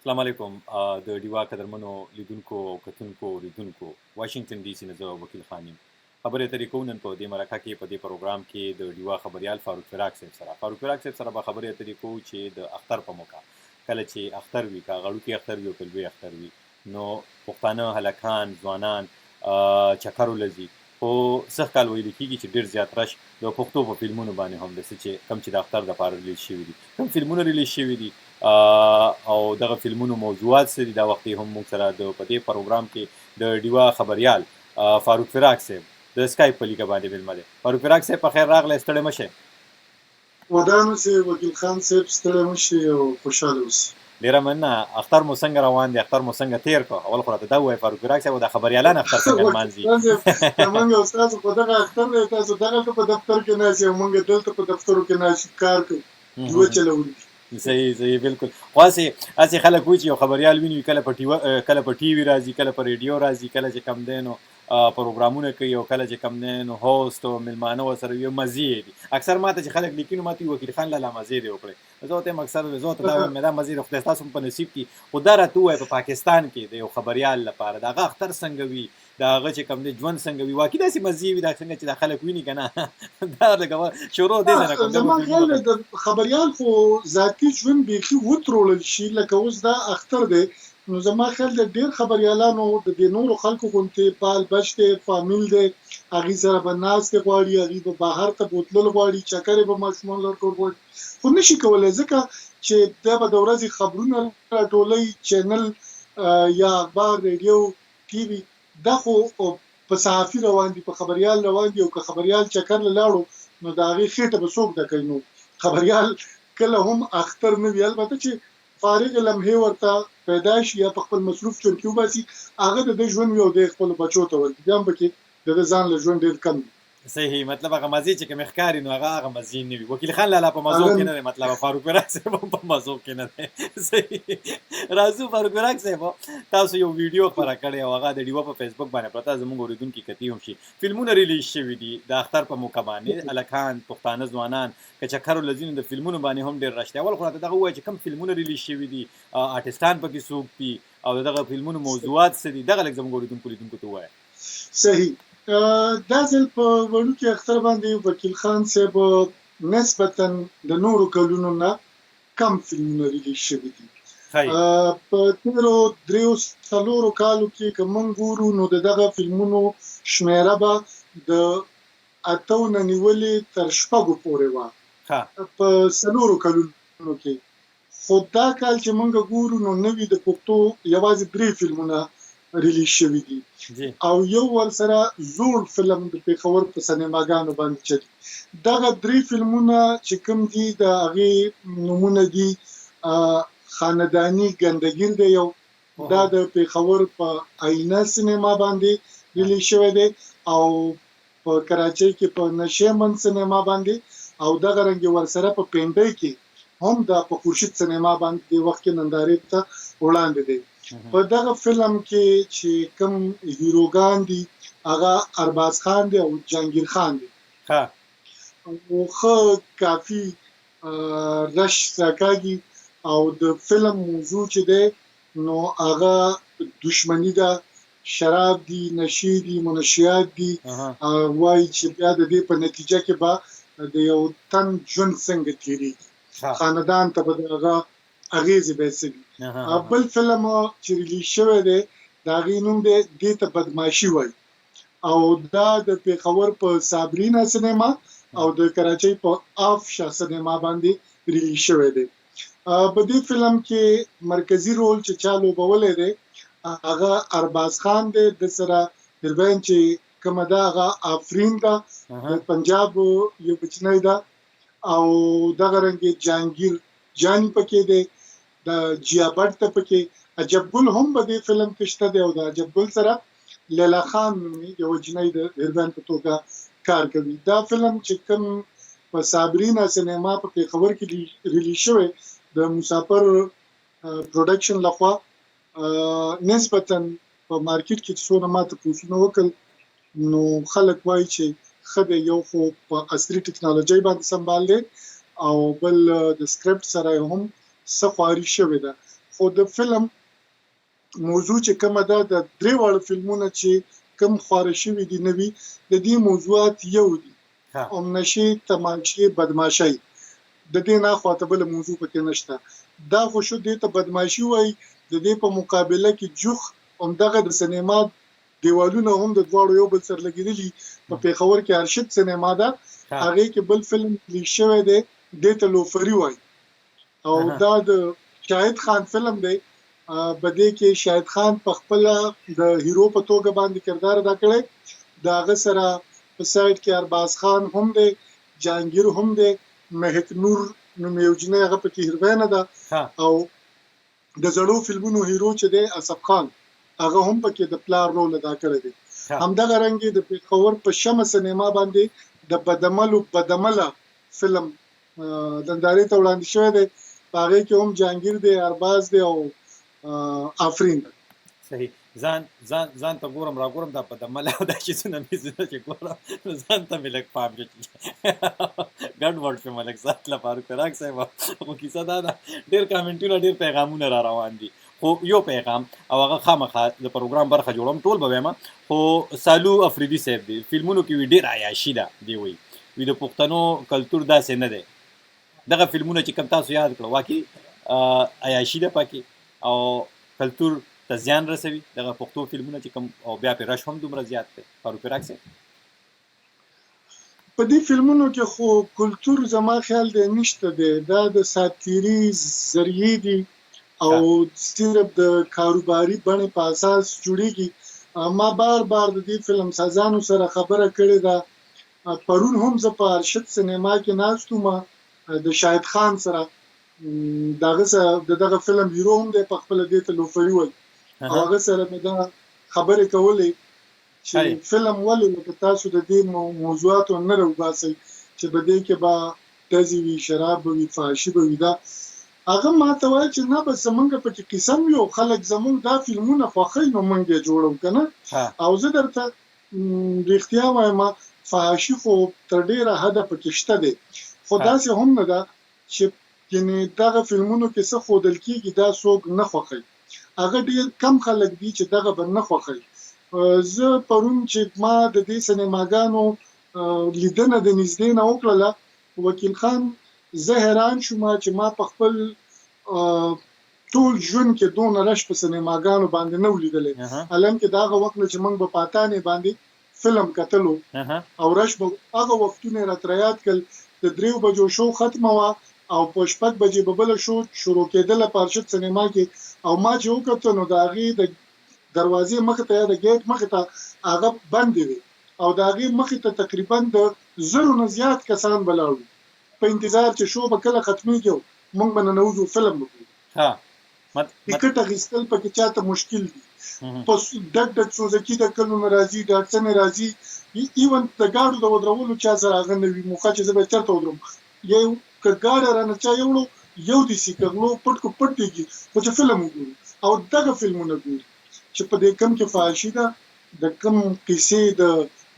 السلام علیکم د ډیوا قدرمنو لیدونکو او کتونکو لیدونکو واشنگټن ډي سي نه زه وکیل خان یم. خبرې اترې کوو نن په دې مرکه کې په دې پروګرام کې د ډیوا خبریال فاروق فراق صاحب سره به خبرې اترې کوو چې د اختر په موقع کله چې اختر وي که غړوکی اختر وي او که لوی اختر وي نو پښتانه هلکان ځوانان چکرو لځي. خو سږ کال ویل کېږي چې ډېر زیات رش د پښتو په فلمونو باندې هم داسې چې کم چې د اختر دپاره ریلیز شوي دي کوم فلمونه ریلیز شوي دي او دغه فلمونو موضوعات څه دي دا وخت هم موږ سره د په دې پروګرام کې د ډیوا خبریال فاروق فراق صاحب د سکایپ په لیکه باندې مېلمه دی. فاروق فراق صاحب په خیر راغلی، ستړی مه شئ. ودانو چې وکیل خان صاحب ستړی مه شي او خوشحاله اوسئ. ډېره مننه. اختر مو څنګه روان دی؟ اختر مو څنګه تېر کړ؟ اول خو راته دا ووایه فاروق فراق صاحب د خبریالان اختر څنګه لمانځي؟ زمونږ او ستاسو خو دغه اختر دی، تاسو دغلته په دفتر کې ناست یو، موږ دلته په دفترو کې ناست کار کوو، جوه چلوو. صحیح بالکل. خو هسې خلک وایي چې یو خبریال ویني کله په ټي وي راځي، کله په ریډیو راځي، کله چې کم دی نو پروګرامونه کوي او کله چې کم دی نو هوست او میلمانه ورسره وي، مزې دي. اکثر ماته چې خلک لیکي نو ماته وایي وکیل خان لالا مزې دې وکړئ. زه ورته وایم اکثر زه ورته دا وایم دا مزې د خدای ستاسو په نصیب کې. خو دا راته ووایه په پاکستان کې د یو خبریال لپاره د هغه اختر څنګه وي، د هغه چې کوم دی ژوند څنګه وي، واقعي داسې مزې وي دا څنګه چې دا خلک ویني که نه دا لکه شروع دې ځای نه کوم. زما خیال دی د خبریال خو ذاتي ژوند بیخي وترولل شي، لکه اوس دا اختر دی نو زما خیال دی ډېر خبریالانو د دې نورو خلکو غوندې بال بچ دی، فامیل دی، هغوی سره به ناستې غواړي، هغوی به بهر ته بوتلل غواړي، چکرې به ماشومان لرکول غواړي، خو نشي کولی ځکه چې دا به د ورځې خبرونه راټولوي، چینل یا اخبار، ریډیو، ټي وي، دا خو په صحافي روان دي، په خبریال روان دي. او که خبریال چکر له لاړو نو د هغې خېټه به څوک ډکوي؟ نو خبریال کله هم اختر نه وي، البته چې فارغ لمحې ورته پیدا شي یا په خپل مصروف ژوند کې وباسي، هغه د ده ژوند وي او دی خپلو بچو ته ورکړي، بیا هم پکې د ده ځان له ژوند ډېر کم وي. صحیح. مطلب هغه مزې چې کومې ښکاري نو هغه مزې نه وي. وکیل خان لالا په مزو کې نه دی، مطلب فاروق فراق صاحب هم په مزو کې نه دی. صحیح. راځو فاروق فراق صاحب، تاسو یو ویډیو خپره کړې او هغه د ډیوا په فیسبوک باندې پرته، زموږ اورېدونکي کتي هم شي. فلمونه ریلیز شوي دي د اختر په موقع باندې، هلکان پښتانه ځوانان که چکرو له ځینو د فلمونو باندې هم ډېر رش دی. اول خو راته دغه ووایه چې کوم فلمونه ریلیز شوي دي، آرټسټان پکې څوک دي او د دغه فلمونو موضوعات څه دي، دغه لږ زموږ اورېدونکو لیدونکو ته ووایه. صحیح. دا ځل په وړوکي اختر باندې وکیل خان صاحب نسبتا د نورو کلونو نه کم فلمونه ریلیز شوي دي. په تېرو 3-4 کالو کې که موږ ګورو نو د دغه فلمونو شمېره به د 8 نه نیولې تر 6 پورې وه په 4 کلونو کې. خو دا کال چې موږ ګورو نو نوي د پښتو یوازې 3 فلمونه ریلیز شوي دي او یو ورسره زوړ فلم د پېښور په سینماګانو باندې چلي. دغه 3 فلمونه چې کوم دي د هغې نومونه دي خانداني ګندګیر دی یو، دا د پېښور په آینه سینما باندې ریلیز شوی دی، او په کراچۍ کې په نشیمن سینما باندې، او دغه رنګ ورسره په پینډۍ کې هم د په خورشید سینما باندې د وخت کې نندارې ته وړاندې دی. په دغه فلم کې چې کوم هیروګان دي هغه ارباز خان دی او جهانگیر خان دی، او ښه کافي رش راکاږي. او د فلم موضوع چې دی نو هغه دشمنی ده، شراب دي، نشې دي، منشیات دي، وایي چې بیا د دې په نتیجه کې به د یو تن ژوند څنګه تېرېږي، خاندان ته به د هغه اغیزې به څه دي. بل فلم چې ریلیز شوی دی د هغې نوم دی دې ته بدماشي وایي، او دا د پېښور په صابرینا سینما او د کراچۍ په آفشا سینما باندې ریلیز شوی دی. په دې فلم کې مرکزي رول چې چا لوبولی دی هغه ارباز خان دی، د سره هیروین چې کومه ده هغه آفرین ده، د پنجاب یو کوچنی ده، او دغه رنګې جهانگیر جانی پکې دی، د جیا بټ ته پکې عجب ګل هم په دې فلم کې شته دی، او د عجب ګل سره لیلا خان یو جنۍ د هیروین په توګه کار کوي. دا فلم چې کوم په صابرینا سینما په پېښور کې ریلیز شوی د مسافر پروډکشن لخوا، نسبتا په مارکیټ کې چې څونه ماته پوښتنه وکړل نو خلک وایي چې ښه دی، یو خو په عصري ټکنالوژۍ باندې سمبال دی او بل د سکرپټ سره هم څه خواري شوې ده. خو د فلم موضوع چې کومه ده د درې واړه فلمونه چې کم خواره شوي دي نوي د دې موضوعات یو دي نشي تماشې بدمعشي د دې نه خواته بل موضوع پکې نشته دا خو شو دې ته بدمعشي وای د دې په مقابله کې جوخ همدغه د سینما دیوالونه هم د دواړو یو بل سره لګیدلي په پیښور کې ارشد سینما ده هغه کې بل فلم لیک شوی دی دې ته لوفري وای او دا د شاهد خان فلم دی بده کې شاهد خان په خپل د هیرو په توګه باندې کردار ادا کړی دا غ سره په سایت کې ارباز خان هم دی جهانگیر هم دی مهک نور نوم یو جنې هغه پکې هیروینه ده او د زړو فلمونو هیرو چې دی اسف خان هغه هم پکې د پلار رول ادا کړی دی همدغه رنګ د پیښور په شمه سینما باندې د بدمله فلم دنداري ته وړاندې شوی دی هغه کې هم جهانگیر دی ارباز دی او آفرین صحیح ځان ته ګورم را ګورم دا په دمله او دا چې څونه چې ګورم ځان ته مې لږ پام چې ګډ وډ په ملک ذات له فاروق فراق صاحب خو کیسه دا ده ډېر کامنټونه ډېر پیغامونه را روان دي خو یو پیغام او هغه خامخا د پروګرام برخه جوړوم ټول به وایم خو سالو افریدي صاحب دی فلمونو کې وی ډېر عیاشي ده دی وی د پښتنو کلچر داسې نه دی دغه فلمونه چې کوم تاسو یاد کړو واقعي عیاشي ده پکې او کلچر ته زیان رسوي دغه پښتو فلمونه چې کوم او بیا په رش هم دومره زیات دی فاروق فراق صاحب په دې فلمونو کې خو کلچر زما خیال دی نشته دی دا د ساتیری ذریعہ دي او صرف د کاروباري بڼې په اساس جوړیږي ما بار د دې فلم سازانو سره خبره کړې ده پرون هم زه په ارشد سینما کې ناستم د شاهد خان سره دغه فلم هیرو هم دی په خپل دې ته لوفري وای هغه سره مې دا خبرې کولې چې فلم ولې تاسو د دې موضوعاتو نه راوباسئ چې په دې کې به تزي وي شراب وي فحاشي وي دا هغه ما ته وایي چې نه بس زمونږ په کې قسم یو خلک زمونږ دا فلمونه خوښوي نو مونږ یې جوړو کنه او زه درته رښتیا وایم فحاشي خو تر ډیره حده پکې شته دی خو داسې هم نه ده چې یعنی دغه فلمونو کې څه ښودل کېږي دا څوک نه خوښوي هغه ډیر کم خلک دي چې دغه به نه خوښوي زه پرون چې ما د دې سینماګانو لیدنه د نږدې نه وکړله وکیل خان زه حیران شوم چې ما په خپل ټول ژوند کې دونه رش په سینماګانو باندې نه ولیدلې الان کې دغه وخت چې موږ په پاتانې باندې فلم کتلو او رش به هغه وختونه راتریات کړ د 3 بجو شو ختمه وا او په 6 بجې به بل شو شروع کېدل په ارشد سینما کې او ما چې وکړو نو د هغې د دروازې مخې ته یا د ګیټ مخې ته هغه بندې وي او د هغې مخې ته تقریبا د 1000 نه زیات کسان ولاړ په انتظار چې شو به کله ختمېږي موږ به ننوځو فلم وګورو ټکټ اخیستل پکې چاته مشکل دي په ډک سوزکي د کلونو راځي ډاکټر راځي ایون د ګاډو د ودرولو چا سره هغه نه وي موخه چې زه به چېرته ودرم یو که ګاډی رانه چا یو دي سي کغلو پټ کو پټ دیږي خو چې فلم وګورو او دغه فلمونه ګورو چې په دې کم کې فحاشي ده د کم قصې د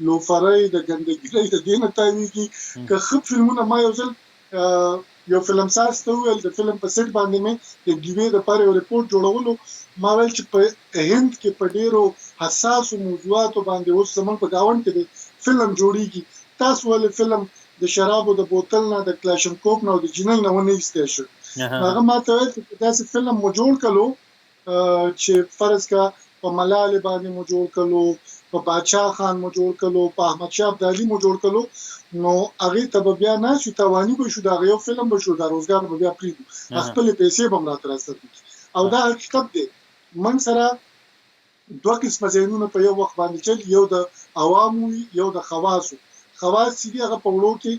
لوفرۍ د ګندګۍ د دې نه تاویږي که ښه فلمونه ما یو فلم ساز ته وویل د فلم په سیټ باندې مې د ډیوې دپاره یو ریپورټ جوړولو ما ویل چې په هند کې په ډېرو حساسو موضوعاتو باندې اوس زموږ په ګاونډ کې د فلم جوړیږي تاسو ولې فلم د شرابو د بوتل نه د کلاشنکوف نه او د جنۍ نه ونه ایستی شو هغه ما ته ویل چې داسې فلم مو جوړ کړو چې فرض کا په ملالې باندې مو جوړ کړو په بادشاه خان مو جوړ کړو په احمد شاه ابدالي مو جوړ کړو نو هغې ته به بیا نه شو تواني به شو د هغه یو فلم به شو د روزګار به بیا پرېږدو خپلې پیسې به هم راته راستل او دا حقیقت دی من سره 2 قسمه ذهنونه په یو وخت باندې چل یو د عوامو یو د خواصو خواص چې هغه په وړو کې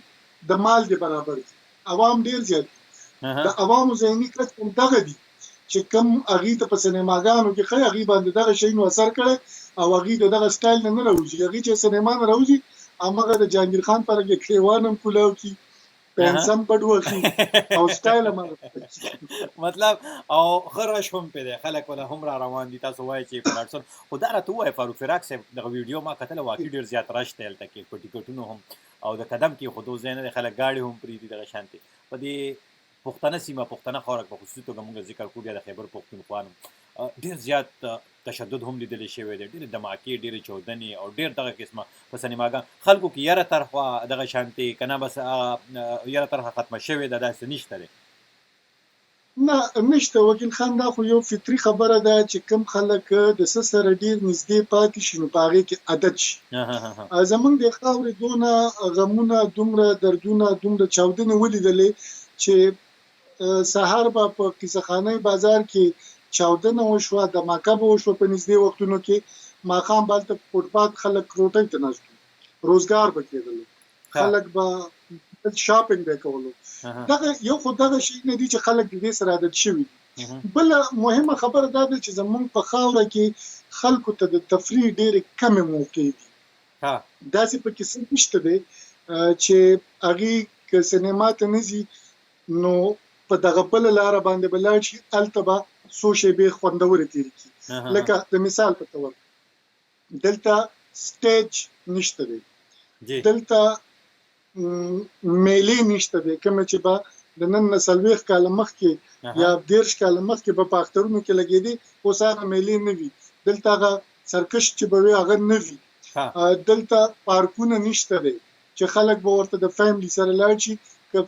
د مال دی برابر دي عوام ډیر زیات د عوامو ذهني کچ هم دغه دي چې کم هغې ته په سینماګانو کې ښه هغې باندې دغه شی نو اثر کړی او هغې د دغه سټایل نه راوځي هغې چې سینما نه راوځي همغه د جهانګیر خان پر کې کلیوان هم کولاو کی پنسم پډوخي او سټایل هم مطلب او خرش هم پیدا خلک ولا هم را روان دي تاسو وایي چې پلاتفورم خو دا راته وایي فاروق فراق صاحب دغه ویډیو ما کتل واقعي ډیر زیات رش تل تکي په ټیکټونو هم او د قدم کې خودو زینه خلک گاډي هم پری دي دغه شانتي په دې پښتنه سیمه پښتنه خاوره په خصوصي توګه موږ ذکر کوو، بیا د خیبر پښتونخوا ډېر زیات تشدد هم لیدلی شوی دی، ډېرې دماکې، ډېرې چاودنې او ډېر دغه قسمه په سینماګان خلکو کې یره طرحه دغه شانتې که نه بس یره طرحه ختمه شوې ده، داسې نشته دی؟ نه نشته وکیل خان، دا خو یو فطري خبره ده چې کم خلک د څه سره ډېر نږدې پاتې شي نو په هغې کې عادت شي. زمونږ د خاورې دونه غمونه، دومره دردونه، دومره چاودنې ولیدلې چې سهار به په قیصه‌خانۍ بازار کې چاودنه وشوه، دماکه به وشوه په نږدې وختونو کې، ماښام به هلته په فوټپات خلک روټۍ ته ناست وو، روزګار به کېدلو، خلک به شاپینګ به کولو. دغه یو خو دغه شی نه دي چې خلک د دې سره عادت شوي دي. بله مهمه خبره دا ده چې زمونږ په خاوره کې خلکو ته د تفریح ډېرې کمې موقع دي. داسې پکې څه نشته دی چې هغې که سینما ته نه ځي نو په دغه بله لاره باندې به لاړ شي، هلته به څو شېبې خوندورې تېرې کړي. لکه د مثال په تور دلته سټیج نشته دی، دلته میلې نشته دی، کومه چې به د نن نه 40 کاله مخکې یا 30 کاله مخکې به په اخترونو کې لګېدې، اوس هغه میلې نه وي. دلته هغه سرکش چې به وي هغه نه وي. دلته پارکونه نشته دی چې خلک به ورته د فیملی سره لاړ شي. که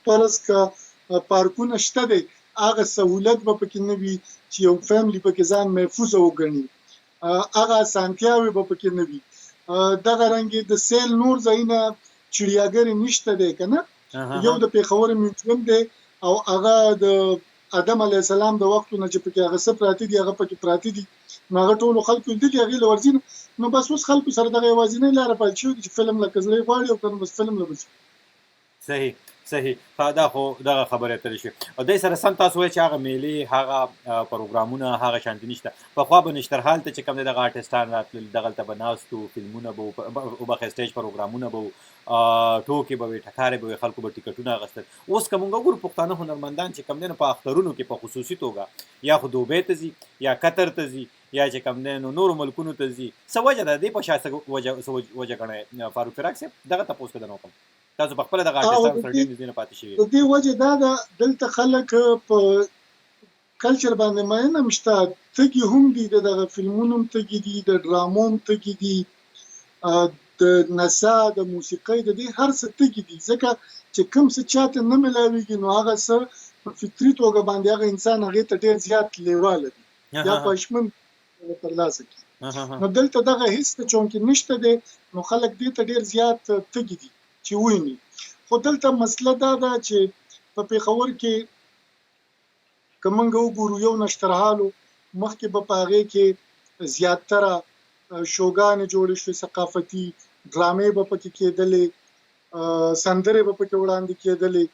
فرض که پارکونه شته دی، هغه سهولت به پکې نه وي چې یو فیملی پکې ځان محفوظه وګڼي، هغه اسانتیاوې به پکې نه وي. دغه رنګې د سیل نور ځایونه چړیاګرې نشته دی که نه. یو د پېښور میوزیم دی او هغه د آدم علیه السلام د وختونه چې پکې هغه څه پراته دي هغه پکې پراته دي، نو هغه ټولو خلکو لیدلي، هغې له ورځي نه. نو بس اوس خلکو سره دغه یوازینۍ لاره پاتې شوې ده چې فلم لکه زړه یې غواړي او که نه بس فلم له بس. صحیح. دا خو دغه خبرې اترې شوې او دې سره سم تاسو وایئ چې هغه میلې، هغه پروګرامونه هغه شانتې نشته. پخوا به نشترحال ته چې کوم دی دغه آرټسټان راتلل، دغلته به ناست وو، فلمونه به وبخښئ سټیج پروګرامونه به وو، ټوکې به وې، ټکارې به وې، خلکو به ټیکټونه اخیستل. اوس که موږ وګورو پښتانه هنرمندان چې کوم دی نو په اخترونو کې په خصوصي توګه یا خو دوبۍ ته ځي یا قطر ته ځي یا چې کوم دی نو نورو ملکونو ته ځي. څه وجه ده دې په شا څه وجه ګڼئ فاروق فراق صاحب؟ دغه تپوس که درنه وکړم، تاسو په خپله دغه آرټسټانو سره ډېر نږدې نه پاتې شوي. د دې وجه دا ده دلته خلک په کلچر باندې مین هم شته، تږي هم دي، دغه فلمونو هم تږي دي، د ډرامو هم تږي دي، د نڅا د موسیقۍ د دې هر څه تږي دي. ځکه چې کوم څه چاته نه میلاویږي نو هغه څه په فطري توګه باندې هغه انسان هغې ته ډېر زیات لیواله دي یا پشمن ترلاسه کړي. نو دلته دغه هېڅ چونکې نشته دی نو خلک دې ته ډېر زیات تږي دي چې وویني. خو دلته مسله دا ده چې په پېښور کې که موږ وګورو یو نشترحالو مخکې به په هغې کې زیاتره شوګانې جوړې شوې، ثقافتي ډرامې به پکې کېدلې، سندرې به پکې وړاندې کېدلې،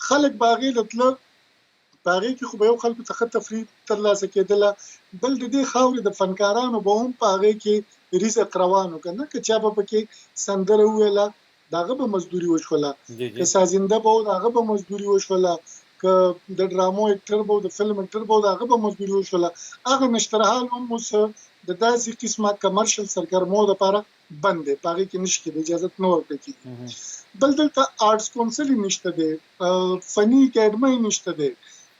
خلک به هغې ته تله، په هغې کې خو به یو خلکو څخه تفریح ترلاسه کېدله، بل د دې خاورې د فنکارانو به هم په هغې کې رزق روان و، که نه که چا به پکې سندره وویله د هغه به مزدوري وشوله، که سازنده به و د هغه به مزدوري وشوله، که د ډرامو اکټر به و د فلم اکټر به و د هغه به مزدوري وشوله. هغه نشترحال هم اوس د داسې قسمه کمرشل سرګرمو دپاره بند دی، په هغې کې نشي کېدی، اجازت نه ورکړی کېږي. بل دلته آرټس کونسل نشته دی، فني اکاډمۍ نشته دی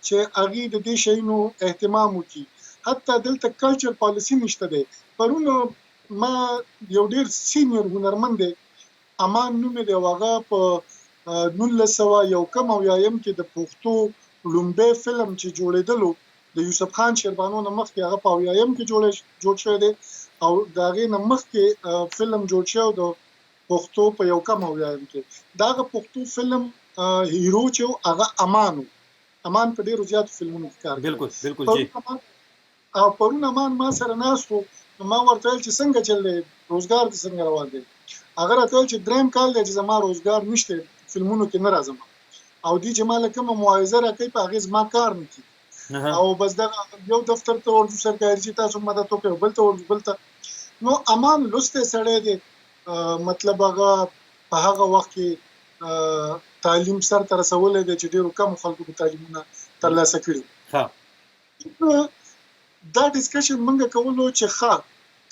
چې هغې د دې شیونو اهتمام وکړي. حتی دلته کلچر پالیسي نشته دی. پرون ما یو ډېر سینیر هنرمند دی، امان نوم دی، او هغه په 1991 کې د پښتو لومبی فلم چې جوړېدلو د یوسف خان شیربانو نه مخکې هغه په 80 کې جوړ شوی دی او د هغې نه مخکې فلم جوړ شوی د پښتو په 80 کې. د هغه پښتو فلم هیرو چې هغه امان و، امان په ډېرو زیاتو فلمونو کې کار بالکل. او پرون امان ما سره ناست و، ما ورته ویل چې څنګه چل دی، روزګار دې څنګه روان دی؟ هغه راته ویل چې درېیم کال دی چې زما روزګار نشته، فلمونو کې نه راځم او دوی چې ما له کومه معاوضه راکوي په هغې زما کار نه کېږي او بس دغه یو دفتر ته ورځو سرکاري چې تاسو مدد وکړئ او بل ته ورځو بل ته. نو امان لوستی سړی دی، مطلب هغه په هغه وخت کې تعلیم سر ته رسولی دی چې ډېرو کمو خلکو به تعلیمونه ترلاسه کړي. دا ډسکشن موږ کولو چې ښه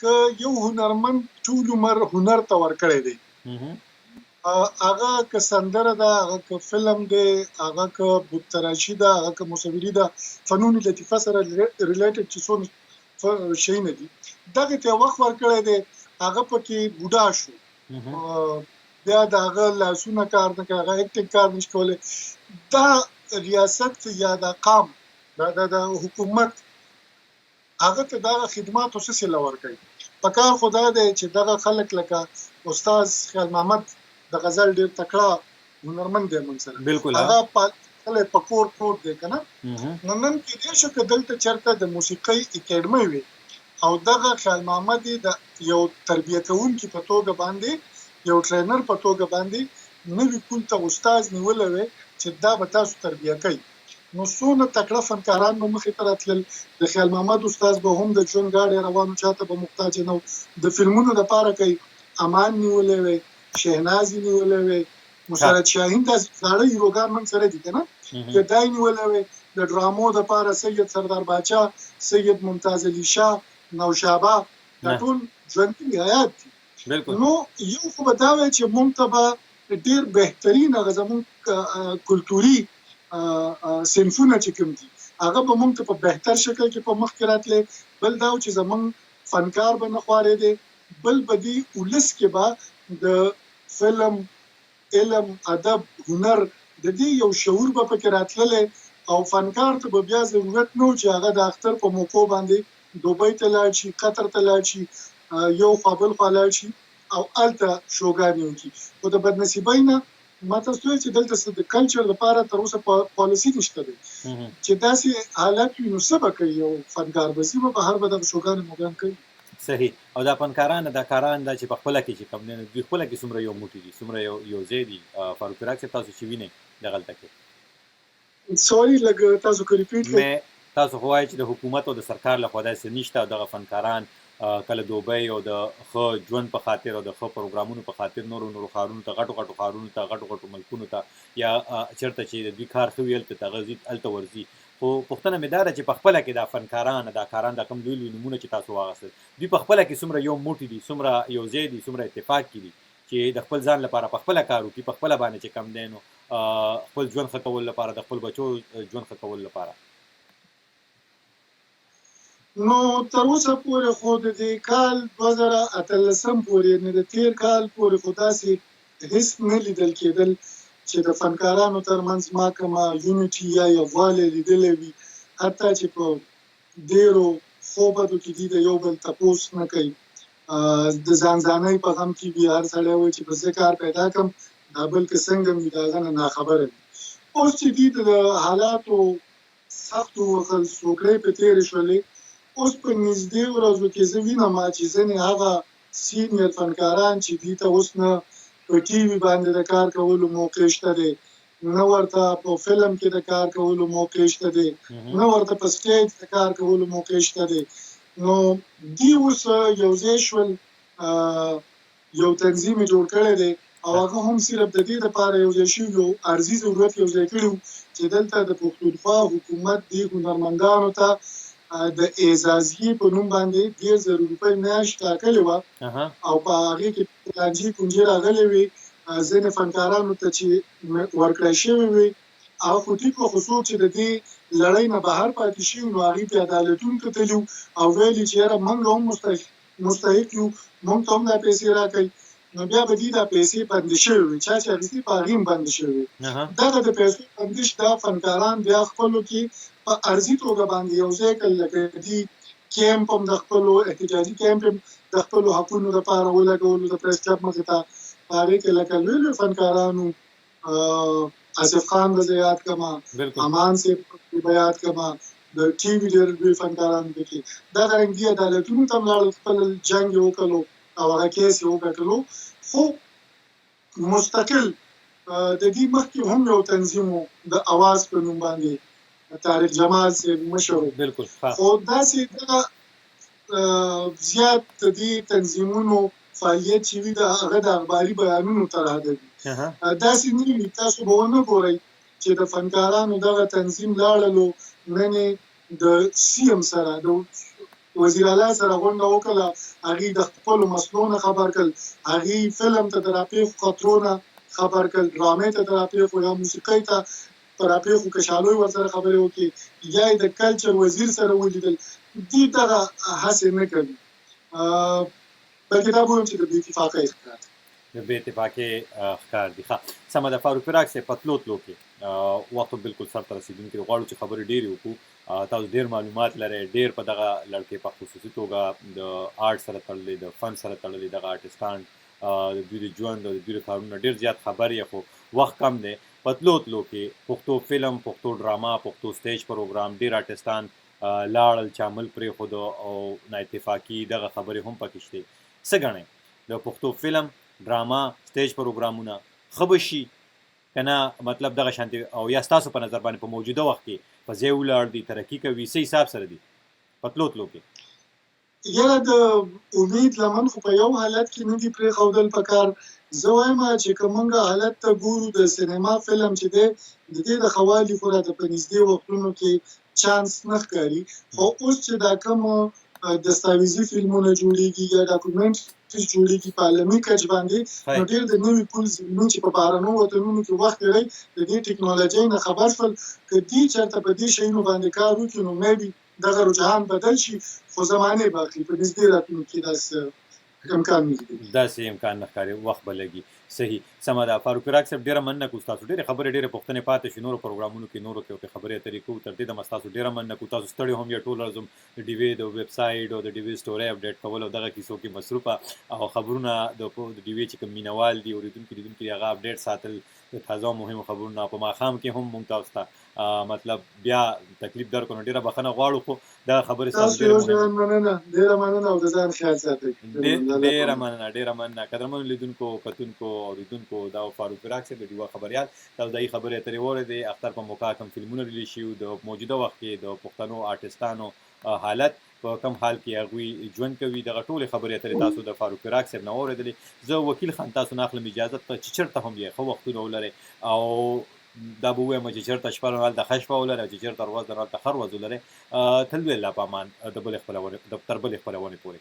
که یو هنرمند ټول عمر هنر ته ورکړی دی هغه که سندره ده، هغه که فلم دی، هغه که بوتراشي ده، هغه که مصوري ده، فنون لطیفه سره ریلیټډ چې څونه شیونه دي دغه ته وخت ورکړی دی، هغه پکې بوډا شو، بیا د هغه لاسونه کار نه کوي، هغه اکټینګ کار نشي کولی. دا ریاست یا د قام د حکومت هغه ته دغه خدماتو څه سله ورکوي. پکار خو دا دی چې دغه خلک لکه استاد خیال محمد د غزل ډېر تکړه هنرمند دی موږ سره، هغه په کور پروت دی که نه. نو نن کېدای شو که دلته چېرته د موسیقۍ اکاډمۍ وي او دغه خیال محمد یې د یو تربیه کوونکي په توګه باندې، یو ټرینر په توګه باندې نوي کول ته استاد نیولی وی چې دا به تاسو تربیه کوي. نو څونه تکړه فنکاران به مخې ته راتلل. د خیال محمد استاد به هم د ژوند ګاډی روانو چاته به محتاج نه و. د فلمونو دپاره کوي امان نیولی وی، شهناز یې نیولی وی، مسرت شاهین داسې زاړه هیروګان موږ سره دي که نه، دا یې نیولی وی. د ډرامو دپاره سید سردار باچا، سید ممتاز علی شاه، نوشابه، دا ټول ژوندي حیات دي. نو یو خو به دا وی چې موږ ته به ډېر بهترین هغه زموږ کلتوري صنفونه چې کوم دي هغه به موږ ته په بهتر شکل کې په مخ کې راتلی. بل دا چې زموږ فنکار به نه خوارېدی، بل به دې ولس کې به د فلم، علم، ادب، هنر د دې یو شعور به پکې راتللی او فنکار ته به بیا ضرورت نه و چې هغه د اختر په موقعو باندې دوبۍ ته لاړ شي، قطر ته لاړ شي، یو خوا بل خوا لاړ شي او هلته شوګانې وکړي. خو د بدنصیبۍ نه ما تاسو ته وایي چې دلته د کلچر لپاره تر اوسه پالیسي نشته دی چې داسې حالت وي نو څه به کوي یو فنکار؟ بسي به بهر به دغه شوګانې موګان کوي. صحیح. او دا فنکاران دا کاران دا چې په خپله کې چې کوم دی نو دوی خپله کې څومره یو موټي دي، څومره یو ځای دي. فاروق فراق صاحب تاسو چې وینئ دغلته کې سوري لږ تاسو که ریپیټ کړئ. تاسو خو وایئ چې د حکومت او د سرکار لخوا داسې نشته او دغه فنکاران کله دوبۍ او د ښه ژوند په خاطر او د ښه پروګرامونو په خاطر نورو ښارونو ته، غټو ښارونو ته، غټو ملکونو ته، یا چېرته چې د دوی کار ښه وي هلته هغه هلته ورځي. خو پوښتنه مې دا ده چې په خپله کې دا فنکاران، دا کاران، دا کوم لوی نومونه چې تاسو واخیستل، دوی په خپله کې څومره یو موټي دي، څومره یو ځای دي، څومره اتفاق کې دي چې د خپل ځان لپاره په خپله کار وکړي، په خپله باندې چې کم دی نو خپل ژوند ښه کولو لپاره، د خپل بچو ژوند ښه کولو لپاره. نو تر اوسه پورې خو د دې کال 2018 پورې نه د تیر کال پورې خو داسې هیڅ نه لیدل کېدل چې د فنکارانو ترمنځ ما کومه یونیټي یا یووالی لیدلی وي. حتی چې په ډېرو ښو بدو کې دي د یو بل تپوس نه کوي، د ځانځانۍ په غم کې وي. هر سړی وایي چې به زه کار پیدا کړم، دا بل که څنګه وي د هغه نه ناخبره وي. اوس چې دي د حالاتو سختو سوکړۍ په تېرې شولې، اوس په نږدې ورځو کې زه وینم چې ځینې هغه سینیر فنکاران چې دي ته اوس نه په ټي وي باندې د کار کولو موقع شته دی، نه ورته په فلم کې د کار کولو موقع شته دی، نه ورته په سټیج د کار کولو موقع شته دی. نو دوی اوس یو ځای شول، یو تنظیم یې جوړ کړی دی او هغه هم صرف د دې دپاره یو ځای شوي، یو عرضي ضرورت یو ځای کړي وو چې دلته د پښتونخوا حکومت دې هنرمندانو ته د اعزازیې په نوم باندې 10,000 روپۍ میاشت ټاکلې وه او په هغې کې لانجې کونجې راغلې وې ځینې فنکارانو ته چې ورکړی شوې وې. هغه خو ټیک وه، خو څوک چې د دې لړۍ نه بهر پاتې شوي نو هغوی په عدالتونو ته تللي او ویلي چې یاره موږ هم مستحق یو، موږ ته هم دا پیسې راکوئ. نو بیا به دې دا پیسې بندې شوې وې، چا چې اخیستې په هغې هم بندې شوې وې. دغه د پیسو بندش دا فنکاران بیا خپلو کې په ارضي توګه باندې یو ځای کړل، لکه دې کیمپ هم د خپلو احتجاجي کیمپ هم د خپلو حقونو دپاره ولګولو د پریس کلب مخې ته. په هغې کې لکه لوی لوی فنکارانو، آصف خان به زه یاد کړمه، امان صاحب به یاد کړمه، د ټي وي ډېر لوی فنکاران پکې. دغه رنګ دي عدالتونو ته هم لاړل، خپل جنګ یې وکړلو او هغه کیس یې وګټلو. خو مستقل د دې مخکې هم یو تنظیم و د اواز په نوم باندې، طارق جمال صاحب مشر و. خو داسې دغه زیات د دې تنظیمونو فعالیت چې وي د هغه د اخباري بیانونو ته راغلي. داسې نه وي، تاسو به ونه ګورئ چې د فنکارانو دغه تنظیم لاړلو نن یې د سی ام سره، د وزیر اعلی سره غونډه وکړله، هغې د خپلو مسلو نه خبر کړل، هغې فلم ته د راپېښو خطرو نه خبر کړ، ډرامې ته راپېښ یا موسیقۍ ته راپېښ کشالوی ورسره خبرې وکړي یا د کلچر وزیر سره ولیدل، دې دغه هڅې نه کوي، بلکې دا به ووایم چې د بې اتفاقۍ ښکار د بې اتفاقۍ ښکار دي. ښه سمه ده. فاروق فراق صاحب په تلو تلو کې وخت بالکل سر ته رسېدونکی دی، غواړو چې خبرې ډېرې وکړو. تاسو ډېر معلومات لرئ، ډېر په دغه لړکې په خصوصي توګه د آرټ سره تړلي، د فن سره تړلي دغه آرټسټان د دوی د ژوند او د دوی د کارونو ډېر زیات خبر یې، خو وخت کم دی. په تلو تلو کې پښتو فلم، پښتو ډراما، پښتو سټیج پروګرام ډېر آرټسټان لاړل چې عمل پرېښود او نا اتفاقي دغه خبرې هم پکې شته. څه ګڼئ د پښتو فلم، ډراما، سټیج پروګرامونه ښه به شي که نه؟ مطلب دغه شانتې، او یا ستاسو په نظر باندې په موجوده وخت کې په ځای ولاړ دي، ترقي کوي، څه حساب سره دي په تلو تلو کې؟ یاره د امید لمن خو په یو حالت کې نه دي پرېښودل پکار. زه وایم چې که موږ حالت ته ګورو د سینما فلم چې دی د دې د ښه والي خو راته په نږدې وختونو کې چانس نه ښکاري، خو اوس چې دا کوم دستاویزي فلمونه جوړېږي یا ډاکومنټریز جوړېږي په عالمي کچ باندې، نو ډېر د نوي پول زلمي چې په بهرنیو وطنونو کې وخت تېروي د دې ټکنالوژۍ نه خبر شول، که دوی چېرته په دې شیانو باندې کار وکړي نو میبي دغه رجحان بدل شي، خو زمانې به اخلي. په نږدې راتلونکي کې داسې امکان نه لري. داسې امکان نه ښکاري، وخت به لګي. صحیح، سمه ده. فاروق فراق صاحب ډېره مننه کوو ستاسو، ډېرې خبرې ډېرې پوښتنې پاتې شي نورو پروګرامونو کې، نورو کې خبرې اترې کوو. تر دې دمه ستاسو ډېره مننه کوو. تاسو ستړي هم یې، ټول ورځ د ډي وی د ویب سایټ او د ډي وی سټورۍ اپډیټ کول او دغه کیسو کې مصروفه، او خبرونه د ډي وی چې کوم مینوال دي، اوریدونکي هغه اپډیټ ساتل د تازه او مهمو خبرونه. په ماښام کې هم مونږ تاسو ته مطلب بیا تکلیف درکړو، نو ډېره بخښنه غواړو، خو دا خبرې ستاسو ډېره مننه او د ځان خیال ساتئ. ډېره مننه، ډېره مننه. قدرمنو لیدونکو، کتونکو، اوریدونکو، دا فاروق فراق صاحب د ډیوا خبریال، تاسو د خبرې اترې واورېدې. اختر په موقع کوم فلمونه ریلیز شوي، د موجوده وخت کې د پښتنو آرټسټانو حالت په کوم حال کې هغوی ژوند کوي، دغه ټولې خبرې اترې تاسو د فاروق فراق صاحب نه واورېدلې. زه وکیل خان تاسو نه اخلم اجازه ته چې چېرته هم یې ښه وختونه ولرئ، او دا به ووایم چې چېرته شپه لرل د ښه شپه ولرئ، او چې چېرته ورځ لرل د ښه ورځ ولرئ. تل وی الله په امان، تر بلې خپرونې پورې.